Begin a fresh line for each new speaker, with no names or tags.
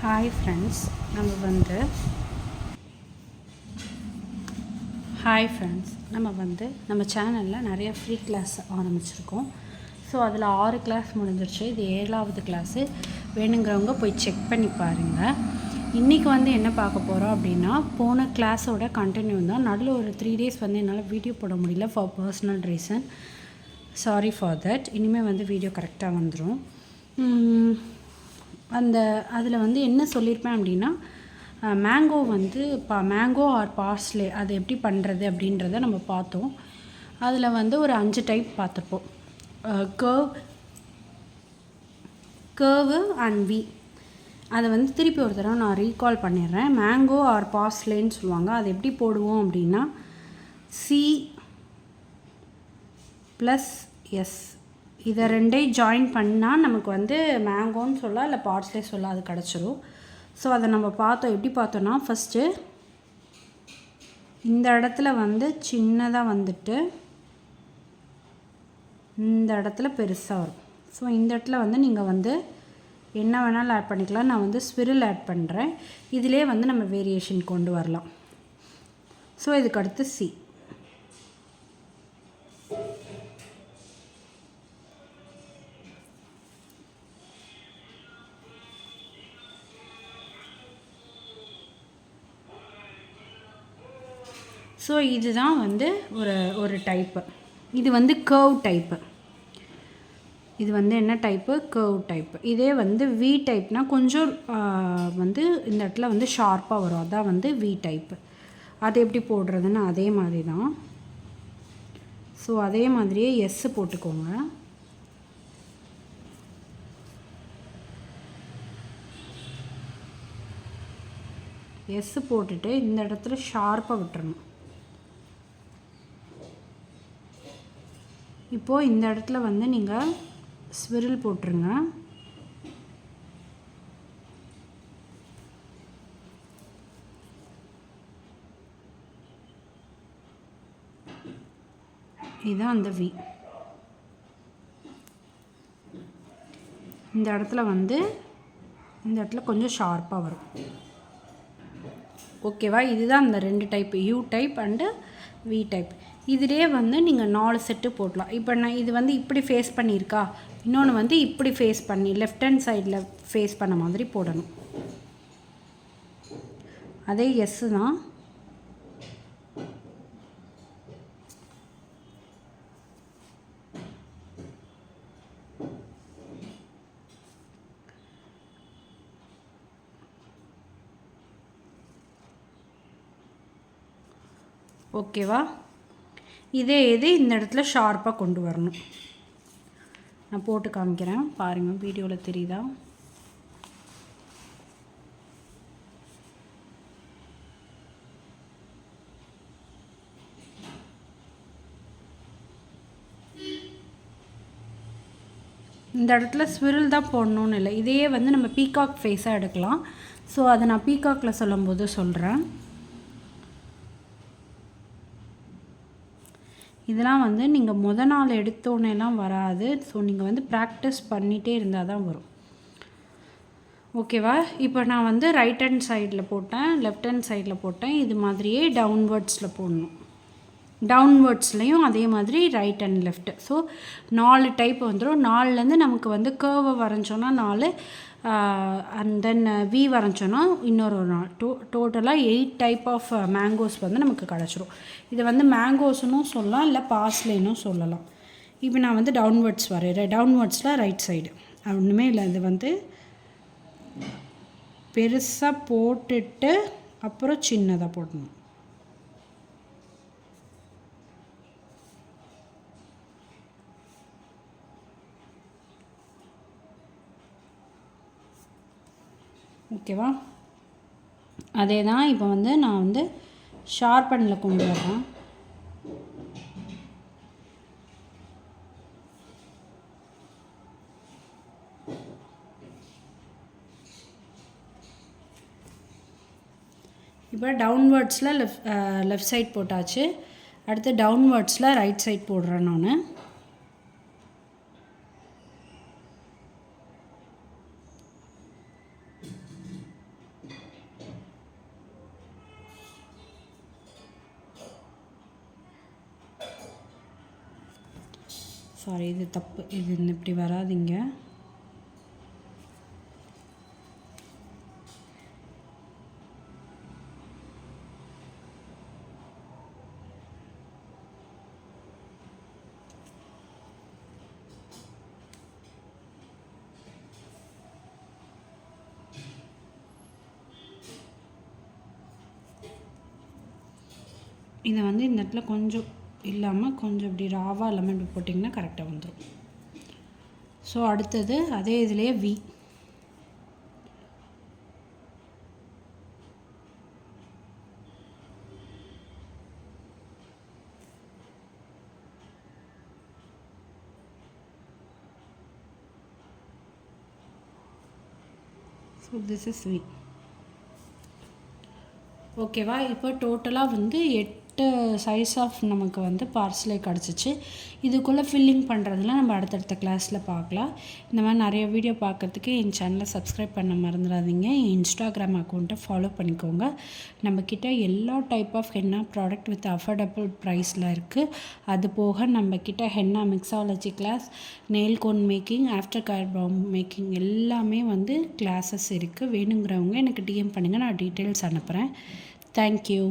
Hi friends நம்ம சேனலில் நிறைய ஃப்ரீ கிளாஸ் ஆரம்பிச்சிருக்கோம். ஸோ அதில் 6 கிளாஸ் முடிஞ்சிருச்சு. இது 7வது கிளாஸு. வேணுங்கிறவங்க போய் செக் பண்ணி பாருங்கள். இன்றைக்கி என்ன பார்க்க போகிறோம் அப்படின்னா, போன கிளாஸோட கண்டினியூ தான். நடுவில் ஒரு 3 days என்னால் வீடியோ போட முடியல for personal reason. Sorry for that. இனிமேல் வீடியோ கரெக்டாக வந்துடும். அதில் என்ன சொல்லியிருப்பேன் அப்படின்னா, மேங்கோ மேங்கோ ஆர் பார்ஸ்லே அது எப்படி பண்ணுறது அப்படின்றத நம்ம பார்த்தோம். அதில் ஒரு 5 டைப் பார்த்துருப்போம். Curve and V. அதை திருப்பி ஒரு தடவை நான் ரீகால் பண்ணிடுறேன். மேங்கோ ஆர் பார்ஸ்லேன்னு சொல்லுவாங்க. அது எப்படி போடுவோம் அப்படின்னா, சி ப்ளஸ் எஸ் இதை ரெண்டையும் ஜாயின் பண்ணால் நமக்கு மேங்கோன்னு சொல்லலாம், இல்லை பார்ஸ்லே சொல்லலாம், அது கிடச்சிரும். ஸோ அதை நம்ம பார்த்தோம். எப்படி பார்த்தோன்னா, ஃபஸ்ட்டு இந்த இடத்துல சின்னதாக இந்த இடத்துல பெருசாக வரும். ஸோ இந்த இடத்துல நீங்கள் என்ன வேணாலும் ஆட் பண்ணிக்கலாம். நான் ஸ்பிரில் ஆட் பண்ணுறேன். இதிலே நம்ம வேரியேஷன் கொண்டு வரலாம். ஸோ இதுக்கு அடுத்து சி. ஸோ இதுதான் ஒரு டைப்பு. இது கர்வ் டைப்பு. இது என்ன டைப்பு? Curve type. இதே வி டைப்னால் கொஞ்சம் இந்த இடத்துல ஷார்ப்பாக வரும். அதான் வி டைப்பு. அது எப்படி போடுறதுன்னு அதே மாதிரி தான். ஸோ அதே மாதிரியே எஸ் போட்டுக்கோங்க. எஸ் போட்டுட்டு இந்த இடத்துல ஷார்ப்பாக விட்டுறணும். இப்போது இந்த இடத்துல நீங்கள் ஸ்விரில் போட்டுருங்க. இதுதான் அந்த வி. இந்த இடத்துல இந்த இடத்துல கொஞ்சம் ஷார்ப்பாக வரும். ஓகேவா? இதுதான் அந்த 2 type, you type and we type. இதிலே நீங்கள் 4 செட்டு போடலாம். இப்போ நான் இது இப்படி ஃபேஸ் பண்ணியிருக்கா, இன்னொன்று இப்படி ஃபேஸ் பண்ணி லெஃப்ட் ஹேண்ட் சைடில் ஃபேஸ் பண்ண மாதிரி போடணும். அதே எஸ்ஸு தான். ஓகேவா? இதே இந்த இடத்துல ஷார்ப்பாக கொண்டு வரணும். நான் போட்டு காமிக்கிறேன் பாருங்கள், வீடியோவில் தெரியுதா? இந்த இடத்துல ஸ்விரில் தான் போடணும்னு இல்லை. இதையே நம்ம பீகாக் ஃபேஸாக எடுக்கலாம். ஸோ அதை நான் பீகாக்கில் சொல்லும்போது சொல்கிறேன். இதெல்லாம் நீங்கள் நாள் எடுத்தோன்னேலாம் வராது. ஸோ நீங்கள் ப்ராக்டிஸ் பண்ணிகிட்டே இருந்தால் தான் வரும். ஓகேவா? இப்போ நான் ரைட் ஹேண்ட் சைடில் போட்டேன், லெஃப்ட் ஹேண்ட் சைடில் போட்டேன். இது மாதிரியே டவுன்வர்ட்ஸில் போடணும். டவுன்வர்ட்ஸ்லேயும் அதே மாதிரி right and left. So 4 type வந்துடும். 4லேருந்து நமக்கு கர்வை வரைஞ்சோன்னா 4, அண்ட் தென் வி வரைஞ்சோன்னா இன்னொரு 4. டோட்டலாக 8 டைப் ஆஃப் மேங்கோஸ் நமக்கு கிடச்சிரும். இதை மேங்கோஸ்னும் சொல்லலாம், இல்லை பார்ஸ்லேனும் சொல்லலாம். இப்போ நான் டவுன்வர்ட்ஸ் வரைகிறேன். டவுன்வர்ட்ஸில் ரைட் சைடு ஒன்றுமே இல்லை. இது பெருசாக போட்டுட்டு அப்புறம் சின்னதாக போடணும். ஓகேவா? அதே தான் இப்போ நான் ஷார்பனில் கொண்டு வரேன். இப்போ டவுன்வர்ட்ஸில் லெஃப்ட் சைட் போட்டாச்சு. அடுத்து டவுன்வர்ட்ஸில் ரைட் சைட் போடுறேன் நான். சாரி, இது தப்பு, இது இப்படி வராதிங்க. இதை வந்து இந்த இடத்துல கொஞ்சம் இல்லாமல் கொஞ்சம் இப்படி ராவாக இல்லாமல் இப்படி போட்டிங்கன்னா கரெக்டாக வந்துடும். ஸோ அடுத்தது அதே இதுலேயே V. So this is V. ஓகேவா? இப்போ டோட்டலாக வந்து 8 சைஸ் ஆஃப் நமக்கு வந்து பார்சலே கிடச்சிச்சு. இதுக்குள்ளே ஃபில்லிங் பண்ணுறதுலாம் நம்ம அடுத்தடுத்த கிளாஸில் பார்க்கலாம். இந்த மாதிரி நிறைய வீடியோ பார்க்குறதுக்கு என் சேனலை சப்ஸ்கிரைப் பண்ண மறந்துடாதீங்க. என் இன்ஸ்டாகிராம் அக்கௌண்ட்டை ஃபாலோ பண்ணிக்கோங்க. நம்மக்கிட்ட எல்லா type of henna product with affordable ப்ரைஸில் இருக்குது. அது போக நம்மக்கிட்ட henna mixology class, nail cone making, after care பவும் மேக்கிங் எல்லாமே வந்து கிளாஸஸ் இருக்குது. வேணுங்கிறவங்க எனக்கு டிஎம் பண்ணுங்கள், நான் டீட்டெயில்ஸ் அனுப்புகிறேன். தேங்க்யூ.